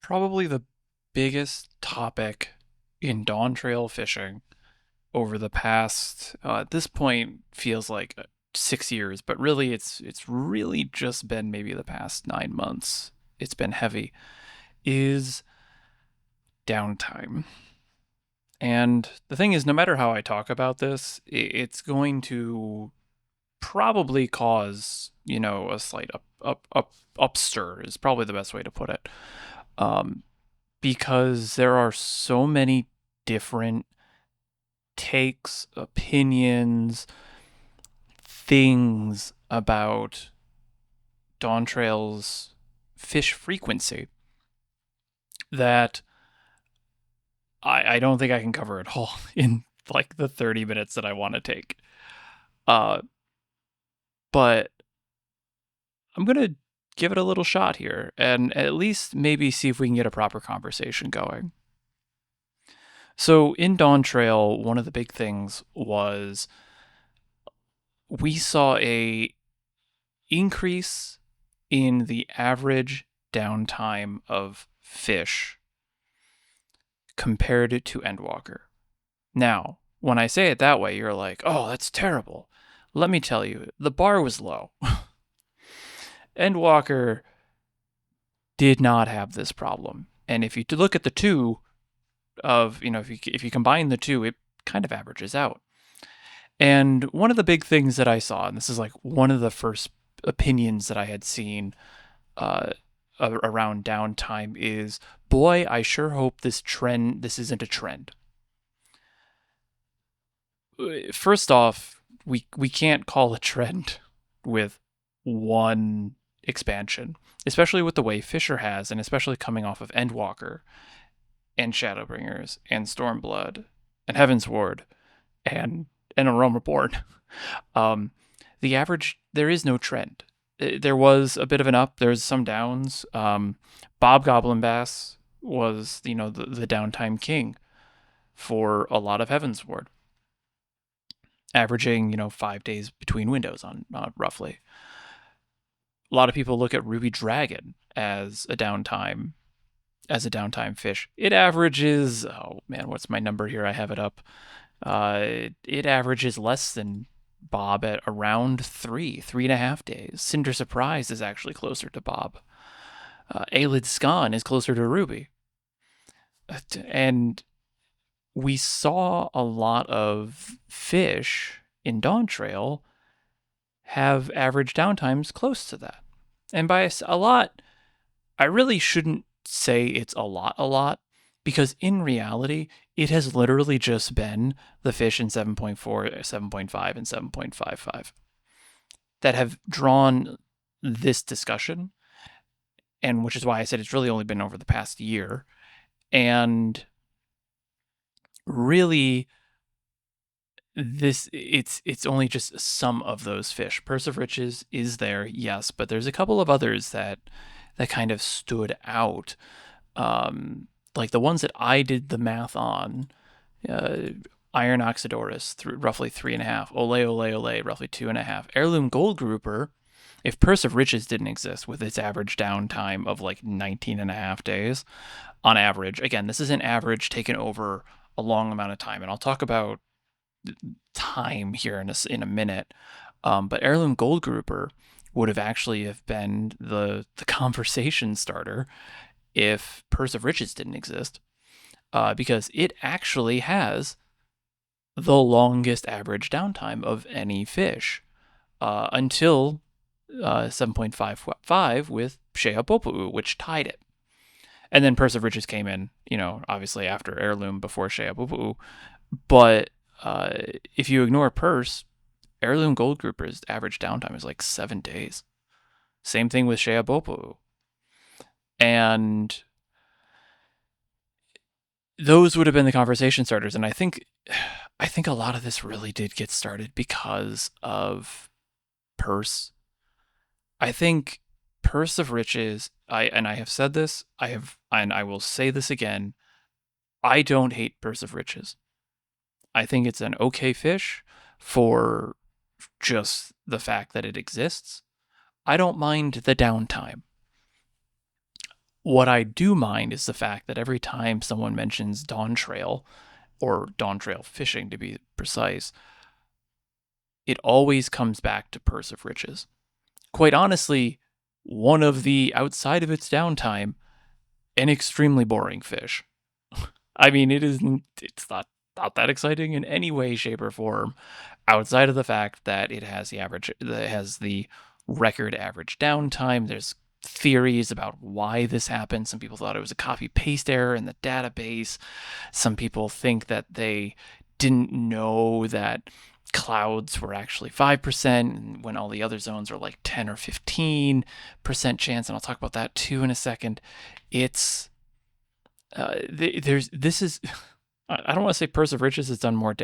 probably the biggest topic in Dawntrail fishing over the past, at this point, feels like 6 years, but really it's really just been maybe the past 9 months. It's been heavy. Is downtime. And the thing is, no matter how I talk about this, it's going to probably cause, a slight upstir is probably the best way to put it. Um, because there are so many different takes, opinions, things about Dawntrail's fish frequency that I don't think I can cover it all in like the 30 minutes that I want to take. Uh, but I'm going to give it a little shot here and at least maybe see if we can get a proper conversation going. So in Dawntrail, one of the big things was we saw a increase in the average downtime of fish compared to Endwalker. Now, when I say it that way, you're like, oh, that's terrible. Let me tell you, the bar was low. Endwalker did not have this problem. And if you look at the two of, if you combine the two, it kind of averages out. And one of the big things that I saw, and this is like one of the first opinions that I had seen around downtime is, boy, I sure hope this isn't a trend. First off, we can't call a trend with one expansion, especially with the way Fisher has, and especially coming off of Endwalker and Shadowbringers and Stormblood and Heavensward and A Realm Reborn. The average, there is no trend. There was a bit of an up. There's some downs. Bob Goblin Bass was, the downtime king for a lot of Heavensward, averaging, 5 days between windows on roughly. A lot of people look at Ruby Dragon as a downtime fish. It averages, oh man, what's my number here? I have it up. It averages less than Bob at around 3.5 days. Cinder Surprise is actually closer to Bob. Aelid Scan is closer to Ruby. And we saw a lot of fish in Dawntrail have average downtimes close to that. And by a lot, I really shouldn't say it's a lot, because in reality, it has literally just been the fish in 7.4, 7.5, and 7.55 that have drawn this discussion, and which is why I said it's really only been over the past year. And really, it's only just some of those fish. Purse of Riches is there, yes, but there's a couple of others that kind of stood out. Like the ones that I did the math on, Iron Oxydorus, roughly 3.5. Ole, roughly 2.5. Heirloom Gold Grouper, if Purse of Riches didn't exist with its average downtime of like 19.5 days on average. Again, this is an average taken over a long amount of time, and I'll talk about time here in a minute. But Heirloom Gold Grouper would have actually have been the conversation starter if Purse of Riches didn't exist, because it actually has the longest average downtime of any fish until 7.55 with Sheabopu, which tied it. And then Purse of Riches came in, obviously after Heirloom, before Sheabopu. But if you ignore Purse, Heirloom Gold Grouper's average downtime is like 7 days. Same thing with Sheabopu. And those would have been the conversation starters. And I think a lot of this really did get started because of Purse. I think Purse of Riches, I have said this, and I will say this again, I don't hate Purse of Riches. I think it's an okay fish for just the fact that it exists. I don't mind the downtime. What I do mind is the fact that every time someone mentions Dawntrail, or Dawntrail fishing to be precise, it always comes back to Purse of Riches. Quite honestly, one of the, outside of its downtime, an extremely boring fish. I mean, it's not that exciting in any way, shape, or form, outside of the fact that it has the record average downtime. There's theories about why this happened. Some people thought it was a copy paste error in the database. Some people think that they didn't know that clouds were actually 5% when all the other zones are like 10 or 15% chance. And I'll talk about that too in a second. It's there's this is I don't want to say Purse of Riches has done more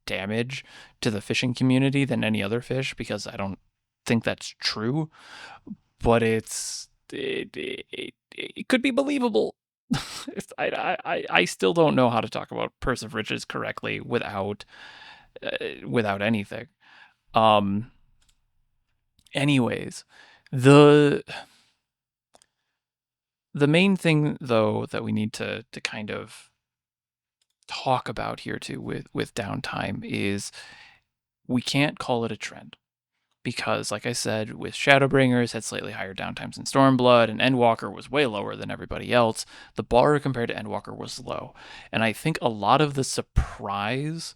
damage to the fishing community than any other fish, because I don't think that's true. But it could be believable. I still don't know how to talk about Purse of Riches correctly without anything. Um. Anyways, the the main thing though that we need to kind of talk about here too with downtime is we can't call it a trend, because like I said, with Shadowbringers had slightly higher downtimes than Stormblood, and Endwalker was way lower than everybody else. The bar compared to Endwalker was low, and I think a lot of the surprise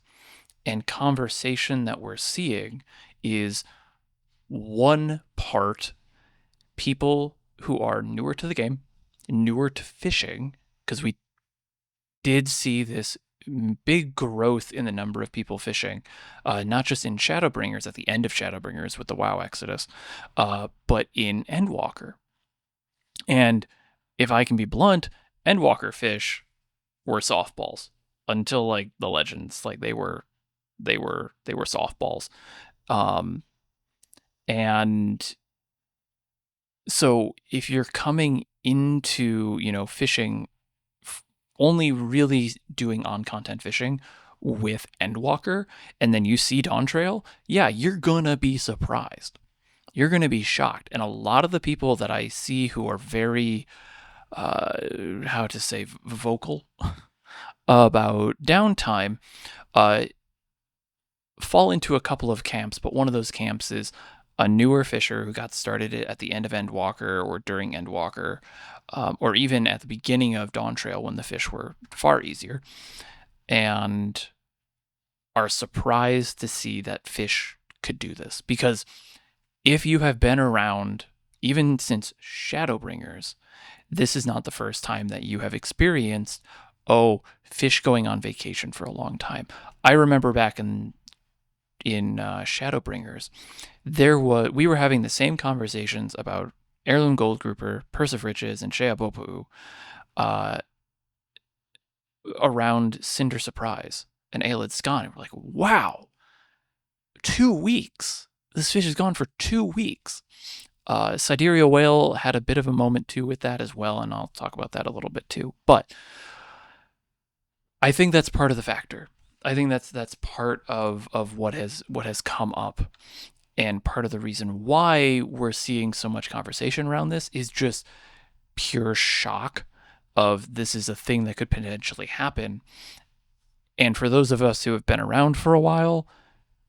and conversation that we're seeing is, one part, people who are newer to the game, newer to fishing, because we did see this big growth in the number of people fishing, not just in Shadowbringers at the end of Shadowbringers with the WoW Exodus, but in Endwalker. And if I can be blunt, Endwalker fish were softballs until like the Legends. Like they were softballs. And so if you're coming into, fishing, only really doing on content fishing with Endwalker, and then you see Dawntrail, yeah, you're gonna be surprised. You're gonna be shocked. And a lot of the people that I see who are very, how to say, vocal about downtime, uh, fall into a couple of camps, but one of those camps is a newer fisher who got started at the end of Endwalker or during Endwalker, or even at the beginning of Dawntrail when the fish were far easier, and are surprised to see that fish could do this. Because if you have been around even since Shadowbringers, this is not the first time that you have experienced, fish going on vacation for a long time. I remember back in Shadowbringers, we were having the same conversations about Heirloom Gold Grouper, Purse of Riches, and Sheabopu around Cinder Surprise and Aelid Scan. And we're like, wow, 2 weeks. This fish is gone for 2 weeks. Sidereal Whale had a bit of a moment too with that as well, and I'll talk about that a little bit too. But I think that's part of the factor. I think that's part of what has come up, and part of the reason why we're seeing so much conversation around this is just pure shock of this is a thing that could potentially happen. And for those of us who have been around for a while,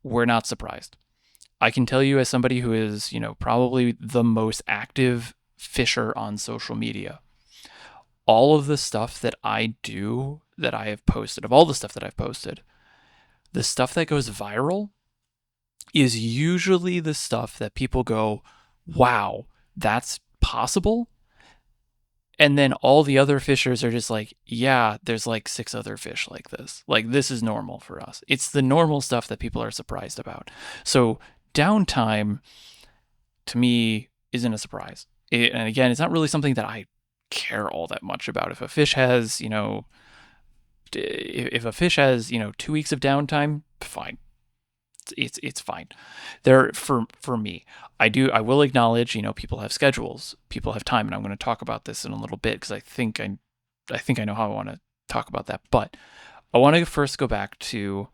we're not surprised. I can tell you, as somebody who is, probably the most active fisher on social media, all of the stuff that I do, that I have posted, of all the stuff that I've posted, the stuff that goes viral is usually the stuff that people go, wow, that's possible. And then all the other fishers are just like, yeah, there's like 6 other fish like this. Like, this is normal for us. It's the normal stuff that people are surprised about. So downtime, to me, isn't a surprise. And again, it's not really something that I care all that much about. If a fish has, 2 weeks of downtime, fine. It's fine. There, for me, I will acknowledge, people have schedules, people have time, and I'm going to talk about this in a little bit because I think I know how I want to talk about that. But I want to first go back to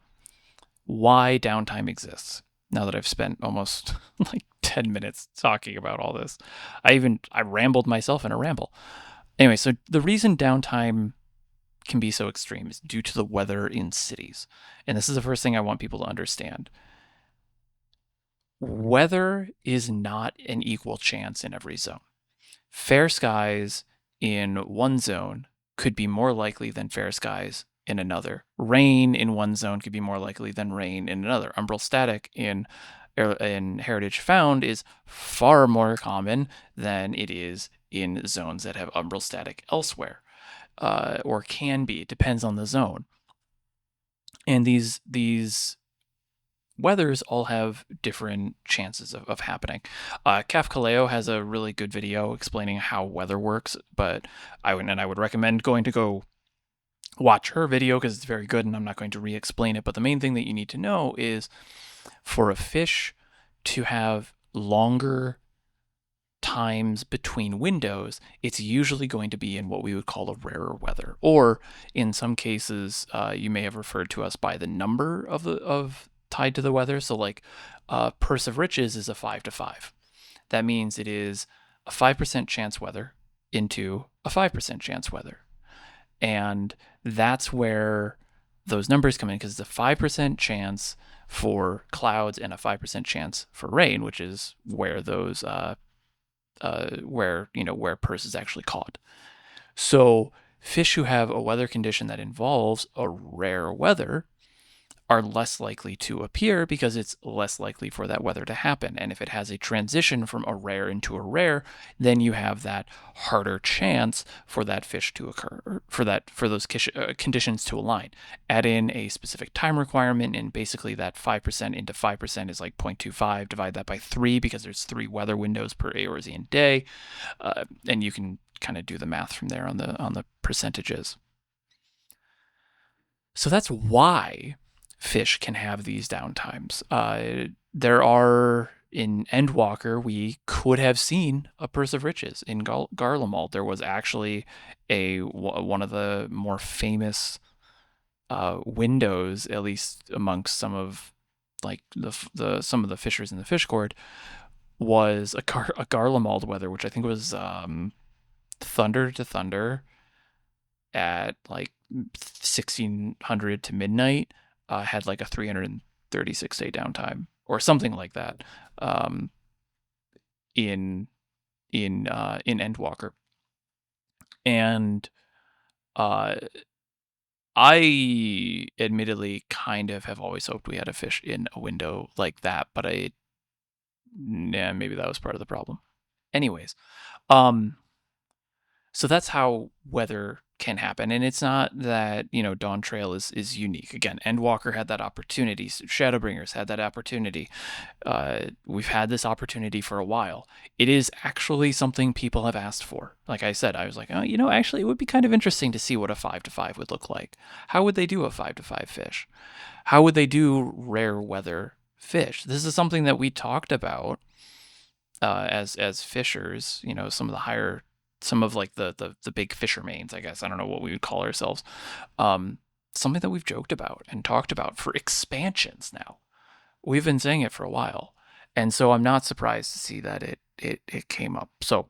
why downtime exists. now that I've spent almost like 10 minutes talking about all this. I rambled myself in a ramble. Anyway, so the reason downtime can be so extreme is due to the weather in cities. And this is the first thing I want people to understand. Weather is not an equal chance in every zone. Fair skies in one zone could be more likely than fair skies in another. Rain in one zone could be more likely than rain in another. Umbral static in Heritage Found is far more common than it is in zones that have umbral static elsewhere, or can be. It depends on the zone. And these weathers all have different chances of happening. Kaleo has a really good video explaining how weather works, but I would recommend going to go watch her video because it's very good, and I'm not going to re-explain it. But the main thing that you need to know is for a fish to have longer times between windows, it's usually going to be in what we would call a rarer weather, or in some cases, you may have referred to us by the number of tied to the weather. So like Purse of Riches is a 5 to 5. That means it is a 5% chance weather into a 5% chance weather. And that's where those numbers come in, because it's a 5% chance for clouds and a 5% chance for rain, which is where those where Purse is actually caught. So fish who have a weather condition that involves a rare weather are less likely to appear because it's less likely for that weather to happen. And if it has a transition from a rare into a rare, then you have that harder chance for that fish to occur, for those conditions to align. Add in a specific time requirement, and basically that 5% into 5% is like 0.25. Divide that by 3 because there's 3 weather windows per Eorzean day, and you can kind of do the math from there on the percentages. So that's why fish can have these downtimes. There are, in Endwalker, we could have seen a Purse of Riches. In Garlemald, there was actually one of the more famous windows, at least amongst some of like some of the fishers in the fish court, was a Garlemald weather, which I think was thunder to thunder at like 1600 to midnight. Had like a 336-day downtime or something like that in Endwalker. And I admittedly kind of have always hoped we had a fish in a window like that, but maybe that was part of the problem. Anyways, so that's how weather can happen. And it's not that, Dawntrail is unique. Again, Endwalker had that opportunity. Shadowbringers had that opportunity. We've had this opportunity for a while. It is actually something people have asked for. Like I said, I was like, oh, actually, it would be kind of interesting to see what a 5 to 5 would look like. How would they do a 5 to 5 fish? How would they do rare weather fish? This is something that we talked about as fishers, some of like the big fishermanes, I guess. I don't know what we would call ourselves. Something that we've joked about and talked about for expansions now. We've been saying it for a while. And so I'm not surprised to see that it came up. So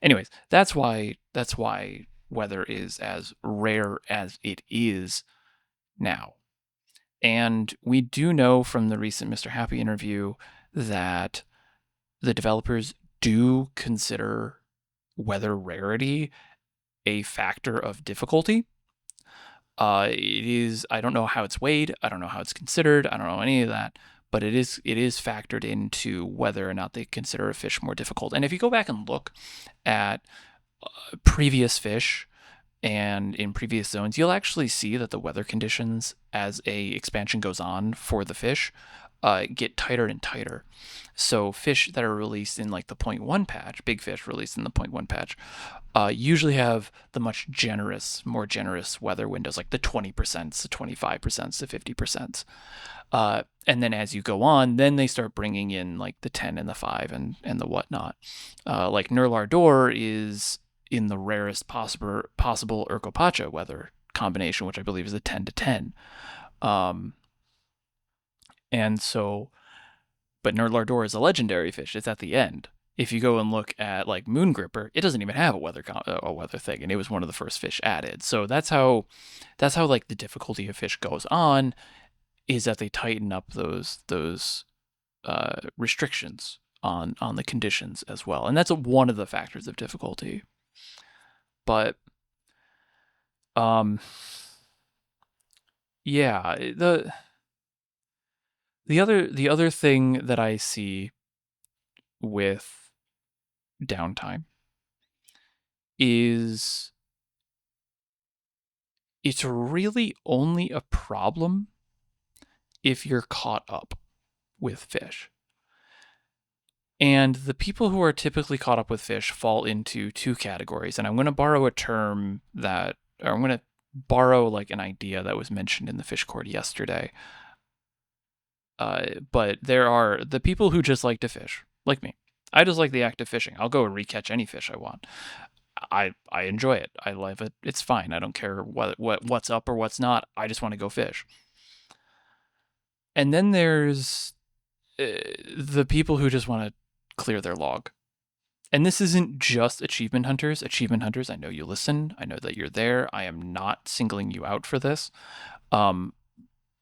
anyways, that's why weather is as rare as it is now. And we do know from the recent Mr. Happy interview that the developers do consider weather rarity a factor of difficulty. It is, I don't know how it's weighed, I don't know how it's considered, I don't know any of that, but it is factored into whether or not they consider a fish more difficult. And if you go back and look at previous fish and in previous zones, you'll actually see that the weather conditions as a expansion goes on for the fish get tighter and tighter. So fish that are released in like the 0.1 patch, big fish released in the 0.1 patch, usually have the more generous weather windows, like the 20%, the 25%, the 50%. And then as you go on, then they start bringing in like the 10 and the 5 and the whatnot. Like Nurlar is in the rarest possible Urkopacha weather combination, which I believe is a 10 to 10. And so But Nerdlardor is a legendary fish. It's at the end. If you go and look at like Moon Gripper, it doesn't even have a weather thing, and it was one of the first fish added. So that's how like the difficulty of fish goes on, is that they tighten up those restrictions on the conditions as well, and that's one of the factors of difficulty. But um, yeah, the other thing that I see with downtime is it's really only a problem if you're caught up with fish. And the people who are typically caught up with fish fall into two categories. And I'm going to borrow a term that, or I'm going to borrow like an idea that was mentioned in the fish court yesterday. But there are the people who just like to fish, like me. I just like the act of fishing. I'll go and recatch any fish I want. I enjoy it. I love it. It's fine. I don't care what's up or what's not. I just want to go fish. And then there's the people who just want to clear their log. And this isn't just achievement hunters. Achievement hunters, I know you listen. I know that you're there. I am not singling you out for this.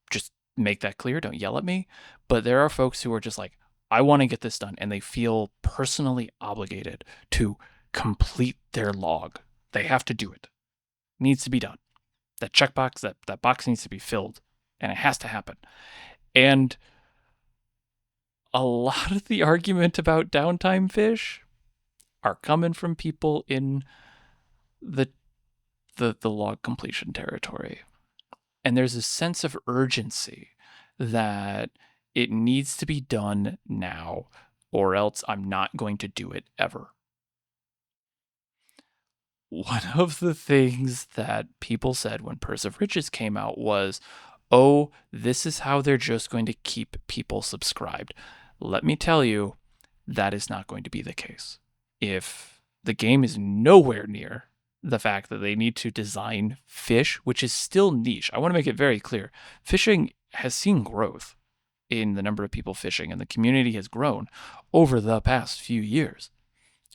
Just make that clear. Don't yell at me. But there are folks who are just like, I want to get this done. And they feel personally obligated to complete their log. They have to do it. It needs to be done. That checkbox, that box needs to be filled. And it has to happen. And a lot of the argument about downtime fish are coming from people in the log completion territory. And there's a sense of urgency that it needs to be done now, or else I'm not going to do it ever. One of the things that people said when Purse of Riches came out was, oh, this is how they're just going to keep people subscribed. Let me tell you, that is not going to be the case. If the game is nowhere near the fact that they need to design fish, which is still niche, I want to make it very clear. Fishing has seen growth in the number of people fishing, and the community has grown over the past few years,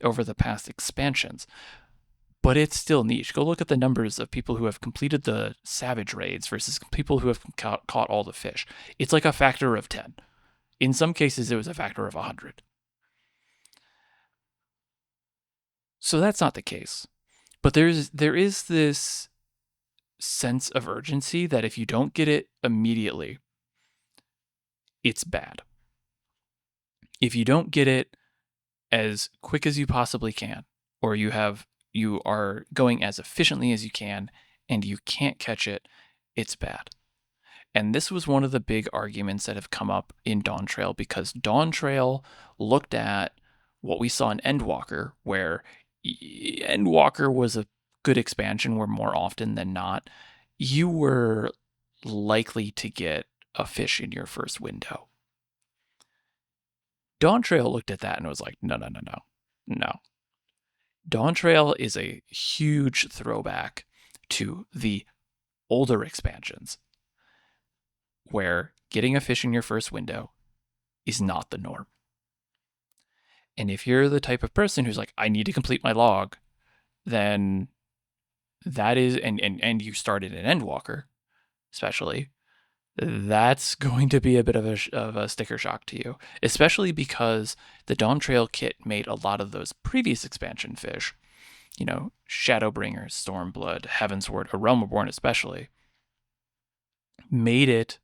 over the past expansions. But it's still niche. Go look at the numbers of people who have completed the Savage raids versus people who have caught all the fish. It's like a factor of 10. In some cases, it was a factor of 100. So that's not the case. But there is this sense of urgency that if you don't get it immediately, it's bad. If you don't get it as quick as you possibly can, or you are going as efficiently as you can and you can't catch it, it's bad. And this was one of the big arguments that have come up in Dawntrail, because Dawntrail looked at what we saw in Endwalker, where Endwalker was a good expansion where more often than not, you were likely to get a fish in your first window. Dawntrail looked at that and was like, no. Dawntrail is a huge throwback to the older expansions, where getting a fish in your first window is not the norm. And if you're the type of person who's like, I need to complete my log, then that is, and you started an Endwalker, especially, that's going to be a bit of a sticker shock to you, especially because the Dawntrail kit made a lot of those previous expansion fish, Shadowbringer, Stormblood, Heavensward, A Realm Reborn especially, made it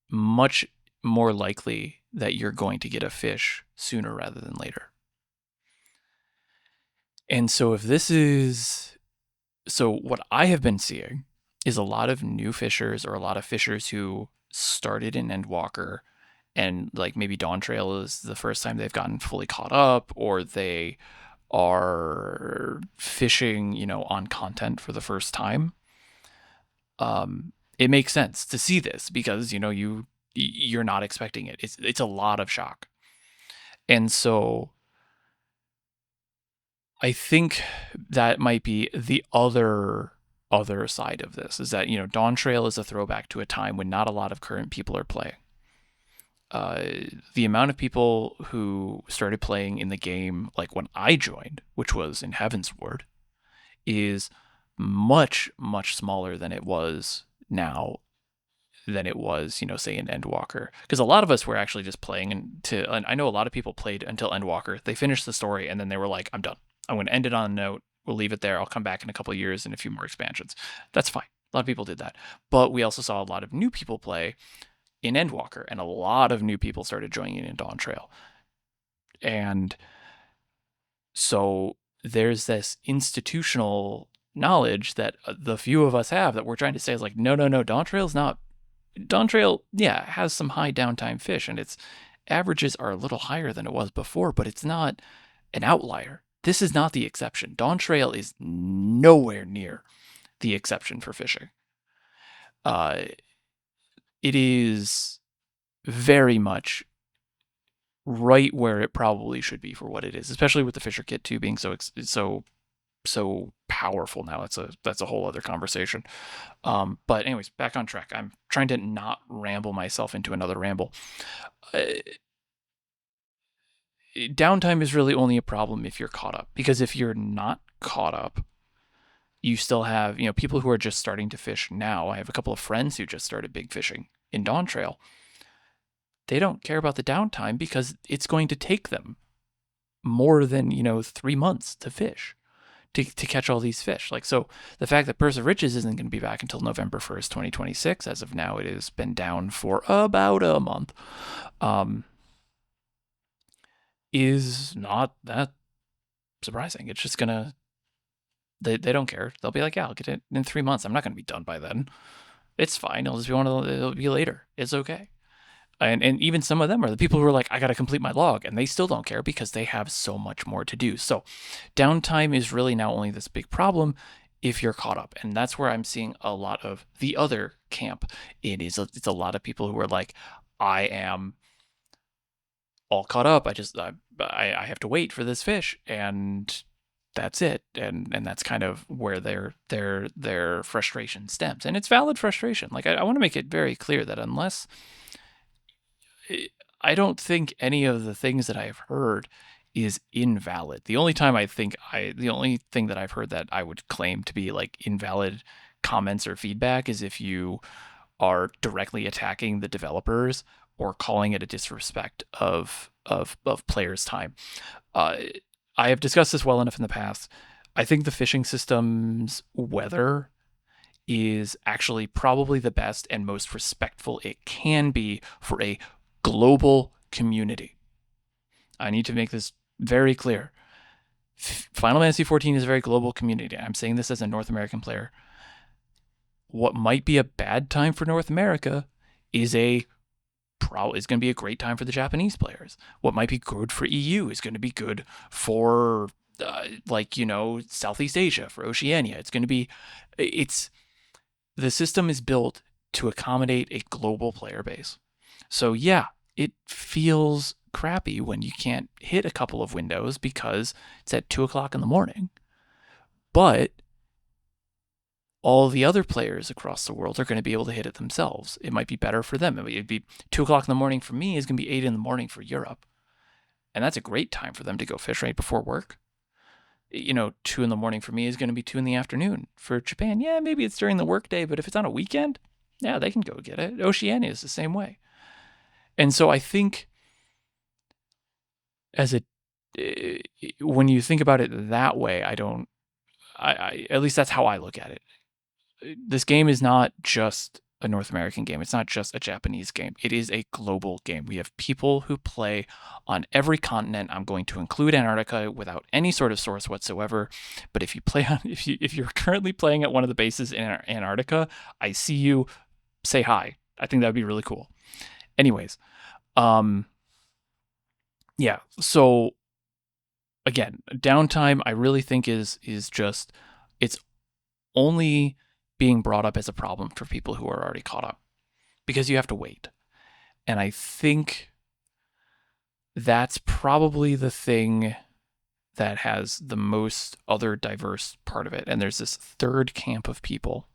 much more likely that you're going to get a fish sooner rather than later. And so what I have been seeing is a lot of new fishers, or a lot of fishers who started in Endwalker, and like maybe Dawntrail is the first time they've gotten fully caught up, or they are fishing, on content for the first time. It makes sense to see this because, you're not expecting it. It's a lot of shock. And so I think that might be the other side of this, is that, Dawntrail is a throwback to a time when not a lot of current people are playing. uh, the amount of people who started playing in the game, like when I joined, which was in Heaven's Ward, is much, much smaller than it was now, than it was, say in Endwalker. Because a lot of us were actually just playing and I know a lot of people played until Endwalker. They finished the story and then they were like, I'm done. I'm going to end it on a note. We'll leave it there. I'll come back in a couple of years and a few more expansions. That's fine. A lot of people did that. But we also saw a lot of new people play in Endwalker, and a lot of new people started joining in Dawntrail. And so there's this institutional knowledge that the few of us have that we're trying to say is like, no, Dawntrail's not. Dawntrail, yeah, has some high downtime fish, and its averages are a little higher than it was before, but it's not an outlier. This is not the exception. Dawntrail is nowhere near the exception for fishing. It is very much right where it probably should be for what it is, especially with the Fisher Kit 2 being so powerful now. That's a whole other conversation. But anyways, back on track. I'm trying to not ramble myself into another ramble. Downtime is really only a problem if you're caught up, because if you're not caught up, you still have, people who are just starting to fish now. I have a couple of friends who just started big fishing in Dawntrail. They don't care about the downtime because it's going to take them more than, 3 months to fish, to catch all these fish. Like, so the fact that Purse of Riches isn't going to be back until November 1st, 2026, as of now, it has been down for about a month, is not that surprising. It's just gonna, they don't care. They'll be like, yeah, I'll get it in 3 months. I'm not going to be done by then. It's fine. It'll be later. It's okay. And even some of them are the people who are like, I got to complete my log, and they still don't care because they have so much more to do. So downtime is really now only this big problem if you're caught up. And that's where I'm seeing a lot of the other camp. It's a lot of people who are like, I am all caught up. I have to wait for this fish, and that's it. And that's kind of where their frustration stems. And it's valid frustration. Like, I want to make it very clear that unless, I don't think any of the things that I've heard is invalid. The only thing that I've heard that I would claim to be like invalid comments or feedback is if you are directly attacking the developers or calling it a disrespect of players' time. I have discussed this well enough in the past. I think the fishing system's weather is actually probably the best and most respectful it can be for a global community. I need to make this very clear. Final Fantasy XIV is a very global community. I'm saying this as a North American player. What might be a bad time for North America is going to be a great time for the Japanese players. What might be good for EU is going to be good for Southeast Asia, for Oceania. The system is built to accommodate a global player base. So yeah, it feels crappy when you can't hit a couple of windows because it's at 2:00 in the morning. But all the other players across the world are going to be able to hit it themselves. It might be better for them. It'd be 2:00 in the morning for me is going to be 8 in the morning for Europe. And that's a great time for them to go fish right before work. 2 in the morning for me is going to be 2 in the afternoon. For Japan, yeah, maybe it's during the workday, but if it's on a weekend, yeah, they can go get it. Oceania is the same way. And so I think when you think about it that way, at least that's how I look at it. This game is not just a North American game. It's not just a Japanese game. It is a global game. We have people who play on every continent. I'm going to include Antarctica without any sort of source whatsoever. But if you're currently playing at one of the bases in Antarctica, I see you. Say hi. I think that would be really cool. Anyways, yeah. So again, downtime I really think is just, it's only being brought up as a problem for people who are already caught up because you have to wait. And I think that's probably the thing that has the most other diverse part of it. And there's this third camp of people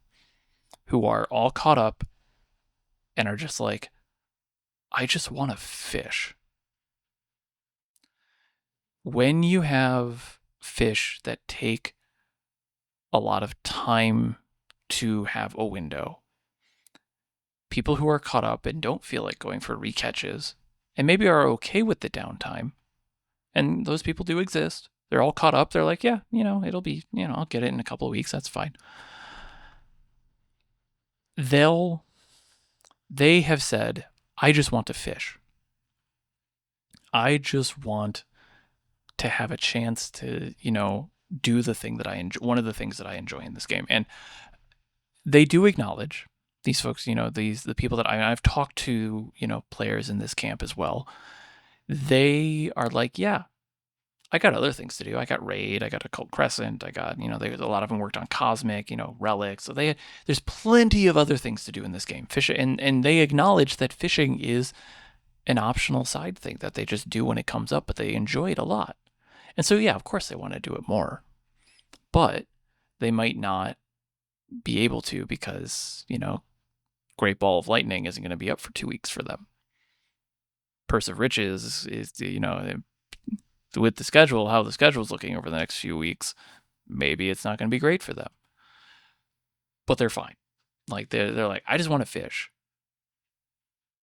who are all caught up and are just like, I just want to fish. When you have fish that take a lot of time to have a window, people who are caught up and don't feel like going for recatches and maybe are okay with the downtime, and those people do exist. They're all caught up. They're like, yeah, it'll be, I'll get it in a couple of weeks. That's fine. They have said, I just want to fish. I just want to have a chance to, do the thing that I enjoy, one of the things that I enjoy in this game. And they do acknowledge, these folks, the people that I've talked to, players in this camp as well. They are like, yeah, I got other things to do. I got Raid, I got Occult Crescent, I got, a lot of them worked on Cosmic, Relic. So there's plenty of other things to do in this game. And they acknowledge that fishing is an optional side thing that they just do when it comes up, but they enjoy it a lot. And so, yeah, of course they want to do it more, but they might not be able to because, Great Ball of Lightning isn't going to be up for 2 weeks for them. Purse of Riches is with the schedule, how the schedule's looking over the next few weeks, maybe it's not going to be great for them. But they're fine. Like they're like, I just want to fish.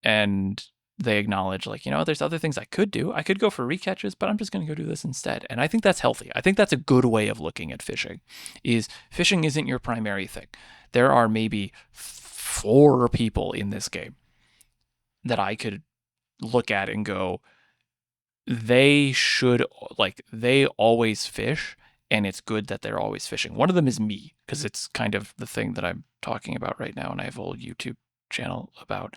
And they acknowledge, like, there's other things I could do. I could go for recatches, but I'm just going to go do this instead. And I think that's healthy. I think that's a good way of looking at fishing. Is fishing isn't your primary thing. There are maybe 4 people in this game that I could look at and go, they always fish, and it's good that they're always fishing. One of them is me, because it's kind of the thing that I'm talking about right now, and I have a whole YouTube channel about.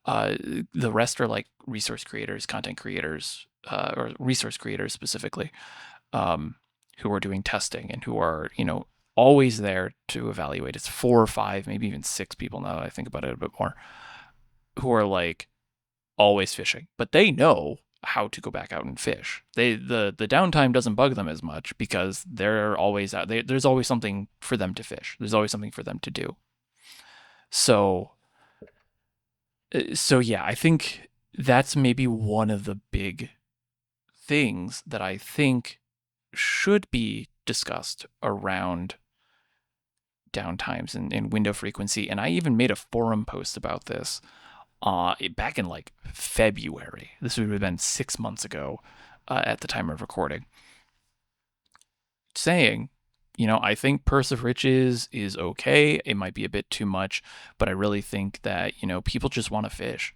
The rest are like resource creators, content creators, or resource creators specifically, who are doing testing and who are, always there to evaluate. It's 4 or 5, maybe even 6 people now that I think about it a bit more, who are like always fishing, but they know how to go back out and fish. The downtime doesn't bug them as much because they're always out. There's always something for them to fish. There's always something for them to do. So yeah, I think that's maybe one of the big things that I think should be discussed around downtimes and window frequency. And I even made a forum post about this back in like February. This would have been 6 months ago at the time of recording, saying, I think Purse of Riches is okay. It might be a bit too much, but I really think that, people just want to fish.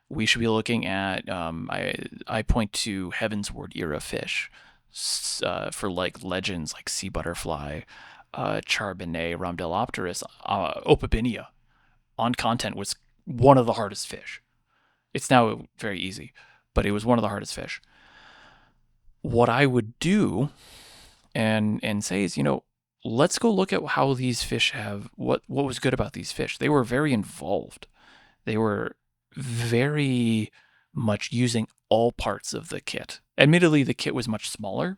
We should be looking at, I point to Heavensward era fish for like legends like Sea Butterfly, Charbonnet, Rhomdelopterus, Opabinia. On content was one of the hardest fish. It's now very easy, but it was one of the hardest fish. What I would do and say is, let's go look at how these fish have, what was good about these fish. They were very involved. They were very much using all parts of the kit. Admittedly, the kit was much smaller.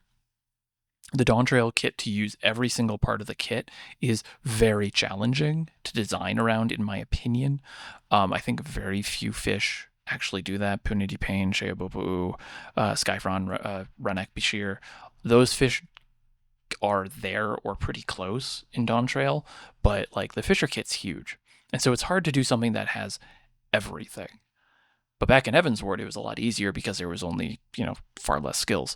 The Dawntrail kit, to use every single part of the kit, is very challenging to design around, in my opinion. I think very few fish actually do that. Punity Pain, Sheabubu, Skyfron, Renek Bashir. Those fish are there or pretty close in Dawntrail, but like the Fisher kit's huge. And so it's hard to do something that has everything. But back in Heavensward, it was a lot easier because there was only, far less skills.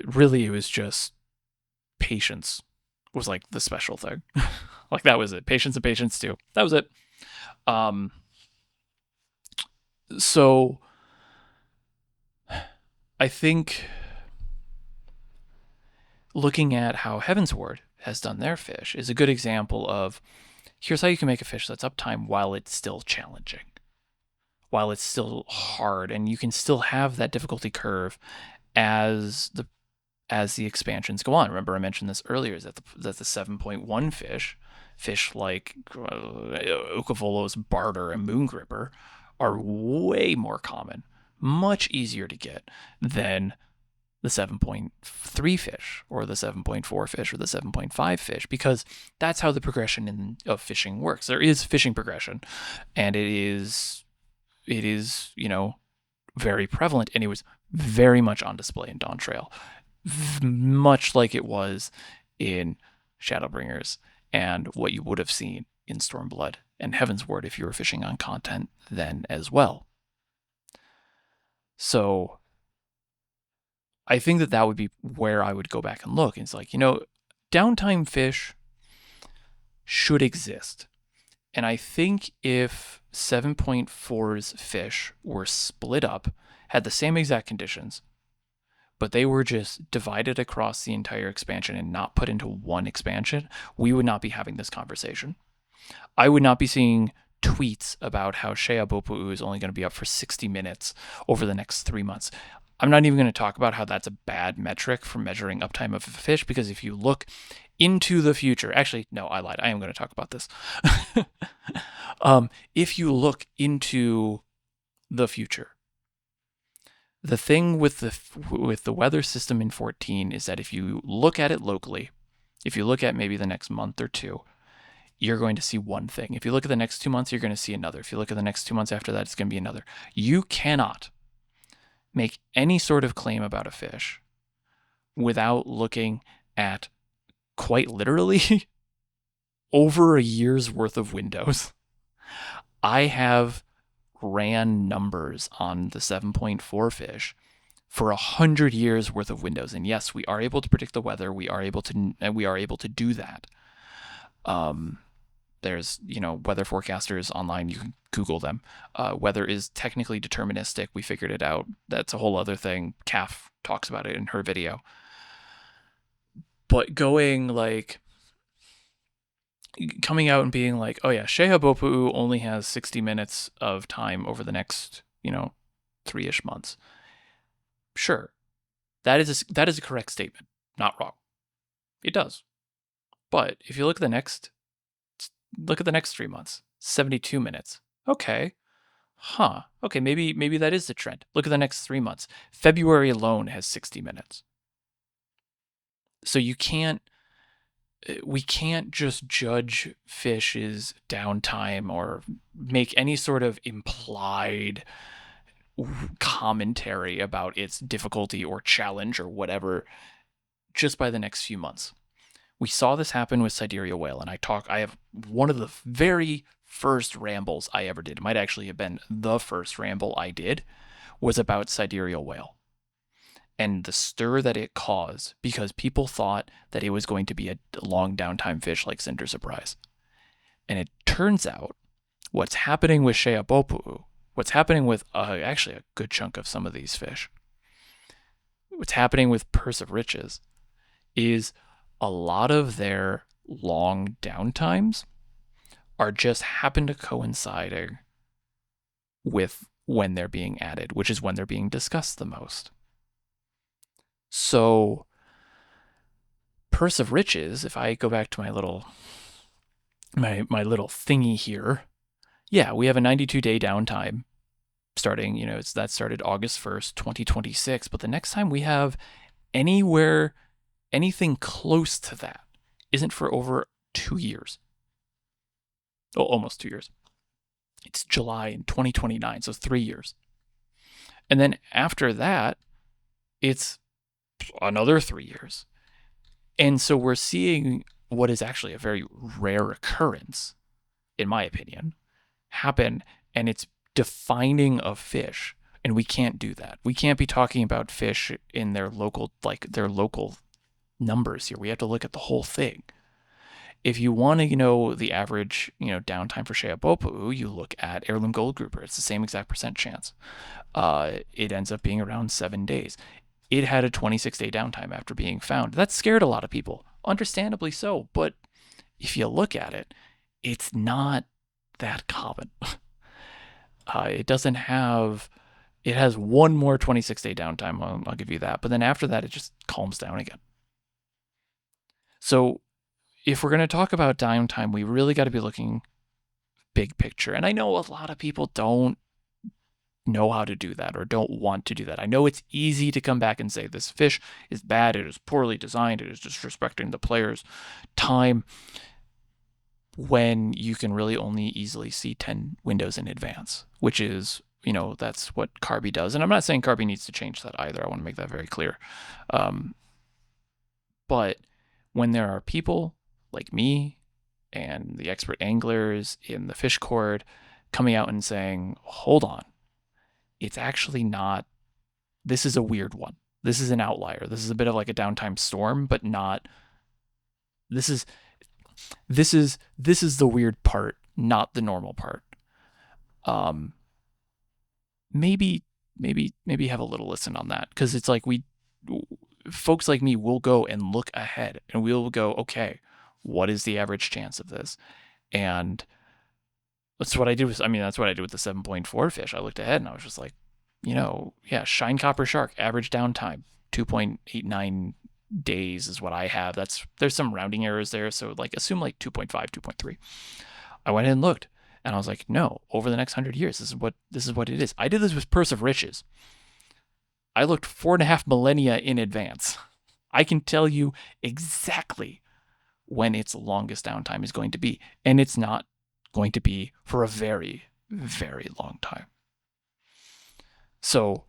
Really, it was just patience was like the special thing. Like that was it. Patience and patience too. That was it. So I think looking at how Heavensward has done their fish is a good example of, here's how you can make a fish that's uptime while it's still challenging, while it's still hard, and you can still have that difficulty curve as the expansions go on. Remember, I mentioned this earlier, is that the 7.1 fish like Okavolo's Barter and Moongripper are way more common, much easier to get than the 7.3 fish or the 7.4 fish or the 7.5 fish, because that's how the progression of fishing works. There is fishing progression, and it is it is, very prevalent, and it was very much on display in Dawntrail, much like it was in Shadowbringers and what you would have seen in Stormblood and Heaven's Ward if you were fishing on content then as well. So I think that would be where I would go back and look. It's like, downtime fish should exist. And I think if 7.4's fish were split up, had the same exact conditions, but they were just divided across the entire expansion and not put into one expansion, we would not be having this conversation. I would not be seeing tweets about how Shea Bopu is only going to be up for 60 minutes over the next 3 months. I'm not even going to talk about how that's a bad metric for measuring uptime of a fish, because if you look into the future, actually, no, I lied. I am going to talk about this. If you look into the future, the thing with the weather system in 14 is that if you look at it locally, if you look at maybe the next month or two, you're going to see one thing. If you look at the next 2 months, you're going to see another. If you look at the next 2 months after that, it's going to be another. You cannot make any sort of claim about a fish without looking at, quite literally, over a year's worth of windows. I have ran numbers on the 7.4 fish for 100 years worth of windows, and yes, we are able to predict the weather. We are able to do that. There's weather forecasters online. You can Google them. Weather is technically deterministic. We figured it out. That's a whole other thing. Calf talks about it in her video. But coming out and being like, oh yeah, Shea Bopu only has 60 minutes of time over the next 3-ish months. Sure, that is a correct statement. Not wrong. It does. But if you look at the next 3 months, 72 minutes. Okay. Okay, maybe that is the trend. Look at the next 3 months. February alone has 60 minutes. So we can't just judge fish's downtime or make any sort of implied commentary about its difficulty or challenge or whatever just by the next few months. We saw this happen with Sidereal Whale, and I have one of the very first rambles I ever did. It might actually have been the first ramble I did, was about Sidereal Whale and the stir that it caused because people thought that it was going to be a long downtime fish like Cinder Surprise. And it turns out what's happening with Shea Bopu, what's happening with actually a good chunk of some of these fish, what's happening with Purse of Riches is a lot of their long downtimes are just happen to coincide with when they're being added, which is when they're being discussed the most. So Purse of Riches, if I go back to my little thingy here, yeah, we have a 92-day downtime starting, that started August 1st, 2026, but the next time we have anything close to that isn't for over 2 years. Oh, almost 2 years. It's July in 2029, so 3 years. And then after that, it's another 3 years. And so we're seeing what is actually a very rare occurrence, in my opinion, happen, and it's defining of fish. And we can't do that. We can't be talking about fish in their local numbers here. We have to look at the whole thing. If you want to know the average downtime for Shea Bopu, you look at Heirloom Gold Grouper. It's the same exact percent chance. It ends up being around 7 days. It had a 26-day downtime after being found. That scared a lot of people, understandably so. But if you look at it, it's not that common. It doesn't have. It has one more 26-day downtime. I'll give you that. But then after that, it just calms down again. So if we're going to talk about downtime, we really got to be looking big picture. And I know a lot of people don't know how to do that or don't want to do that. I know it's easy to come back and say this fish is bad, it is poorly designed, it is disrespecting the player's time, when you can really only easily see 10 windows in advance, which is that's what Carby does. And I'm not saying Carby needs to change that either. I want to make that very clear. But when there are people like me and the expert anglers in the fish cord coming out and saying, hold on, it's actually not, this is a weird one. This is an outlier. This is a bit of like a downtime storm, but not, this is the weird part, not the normal part. Maybe have a little listen on that, because it's like folks like me will go and look ahead and we'll go, okay, what is the average chance of this? And that's what I did with the 7.4 fish. I looked ahead and I was just like, shine copper shark, average downtime 2.89 days is what I have. There's some rounding errors there, so like assume like 2.5, 2.3. I went in and looked, and I was like, no, over the next 100 years, this is what it is. I did this with Purse of Riches. I looked 4.5 millennia in advance. I can tell you exactly when its longest downtime is going to be, and it's not going to be for a very, very long time. So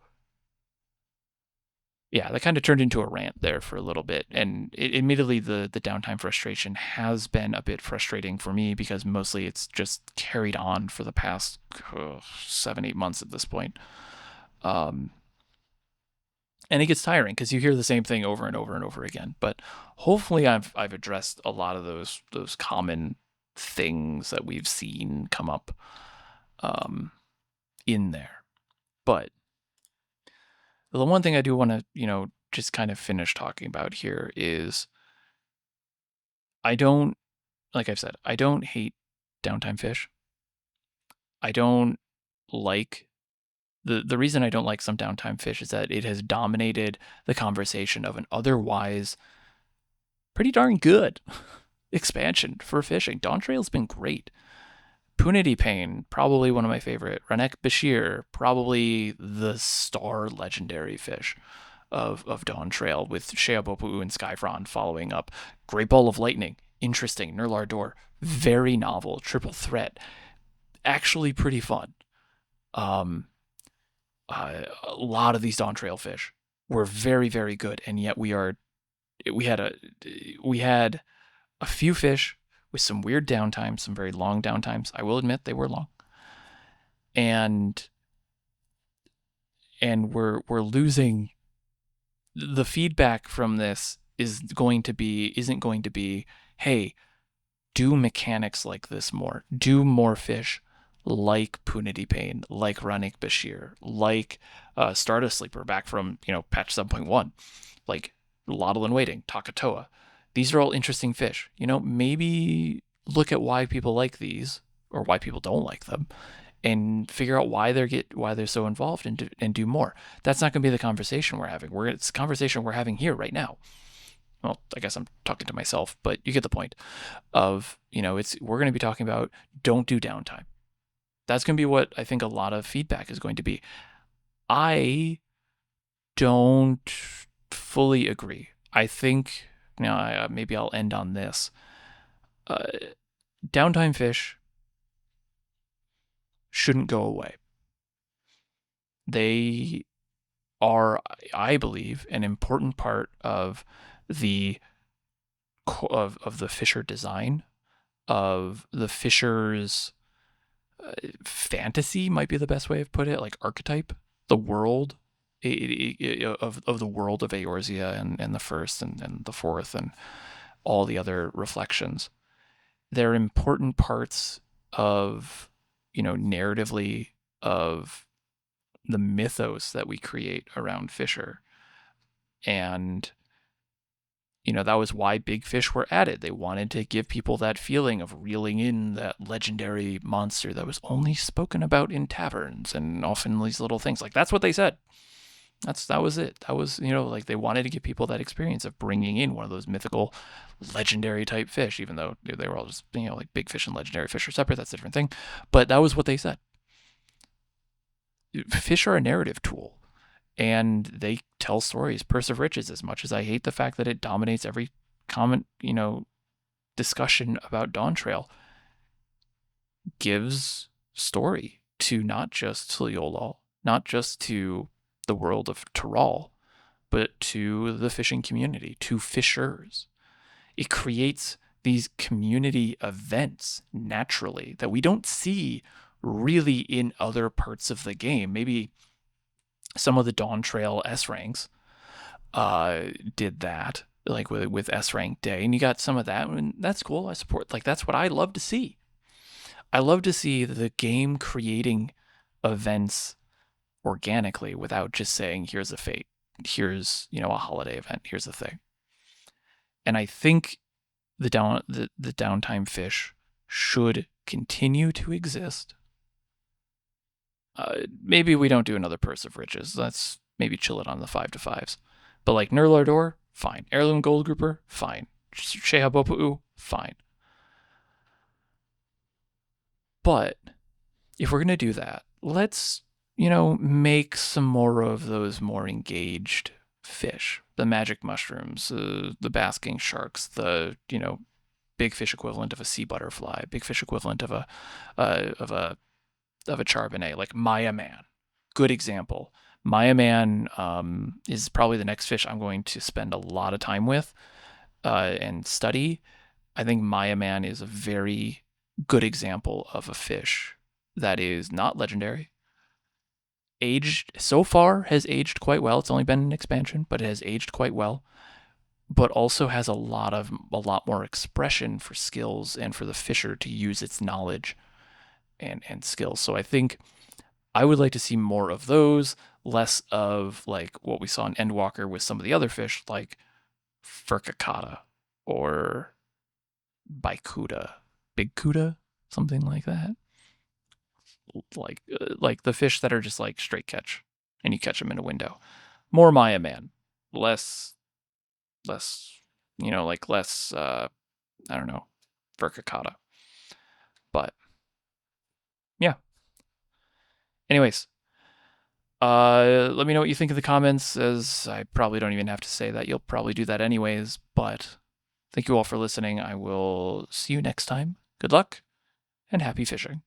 yeah, that kind of turned into a rant there for a little bit. And admittedly, the downtime frustration has been a bit frustrating for me, because mostly it's just carried on for the past 7-8 months at this point. And it gets tiring because you hear the same thing over and over and over again. But hopefully I've addressed a lot of those common things that we've seen come up in there. But the one thing I do want to, just kind of finish talking about here is, like I've said, I don't hate downtime fish. I don't like, the reason I don't like some downtime fish is that it has dominated the conversation of an otherwise pretty darn good expansion for fishing. Dawntrail's been great. Punity Pain, probably one of my favorite. Ranek Bashir, probably the star legendary fish of Dawntrail, with Sheabopu and Skyfron following up. Great Ball of Lightning, interesting. Nurlardor, very novel. Triple Threat, actually pretty fun. A lot of these Dawntrail fish were very, very good, and yet we had a few fish with some weird downtimes, some very long downtimes. I will admit they were long. And we're losing, the feedback from this isn't going to be, hey, do mechanics like this more. Do more fish like Punity Pain, like Ranik Bashir, like Stardust Sleeper back from, patch 7.1, like Lottle and Waiting, Takatoa. These are all interesting fish. Maybe look at why people like these, or why people don't like them, and figure out why they're so involved, and do more. That's not going to be the conversation we're having. It's a conversation we're having here right now. Well, I guess I'm talking to myself, but you get the point. We're going to be talking about, don't do downtime. That's going to be what I think a lot of feedback is going to be. I don't fully agree. I think, maybe I'll end on this. Downtime fish shouldn't go away. They are, I believe, an important part of the fisher design, of the fisher's fantasy, might be the best way of put it, like archetype, the world of the world of Eorzea and the first and the fourth and all the other reflections. They're important parts of, narratively, of the mythos that we create around Fisher. And, that was why big fish were added. They wanted to give people that feeling of reeling in that legendary monster that was only spoken about in taverns and often these little things. Like, that's what they said. That was it. That was, like, they wanted to give people that experience of bringing in one of those mythical, legendary type fish, even though they were all just, like, big fish and legendary fish are separate. That's a different thing. But that was what they said. Fish are a narrative tool, and they tell stories. Purse of Riches, as much as I hate the fact that it dominates every comment, discussion about Dawntrail, gives story to not just Tuliolol, not just to the world of Tyrol, but to the fishing community, to fishers. It creates these community events naturally that we don't see really in other parts of the game. Maybe some of the Dawntrail S ranks did that, like with S rank day, and you got some of that, and that's cool. I support, like, that's what I love to see. I love to see the game creating events organically without just saying, here's a fate, here's, you know, a holiday event, here's a thing. And I think the downtime fish should continue to exist. Maybe we don't do another Purse of Riches. Let's maybe chill it on the 5-5s. But like Nurlardor, fine. Heirloom Gold Grouper, fine. Shehabopu, fine. But if we're going to do that, let's, you know, make some more of those more engaged fish. The magic mushrooms, the basking sharks, the, you know, big fish equivalent of a sea butterfly, big fish equivalent of a charbonnet, like Maya Man. Good example. Maya Man is probably the next fish I'm going to spend a lot of time with and study. I think Maya Man is a very good example of a fish that is not legendary. Aged so far has aged quite well. It's only been an expansion, but it has aged quite well. But also has a lot more expression for skills and for the fisher to use its knowledge and skills. So I think I would like to see more of those, less of like what we saw in Endwalker with some of the other fish, like Furcicata or Bikuda, Big Kuda, something like that. Like the fish that are just like straight catch, and you catch them in a window. More Maya Man, less, you know, like less. I don't know, Furcicata. But yeah. Anyways, let me know what you think in the comments, as I probably don't even have to say that. You'll probably do that anyways, but thank you all for listening. I will see you next time. Good luck, and happy fishing.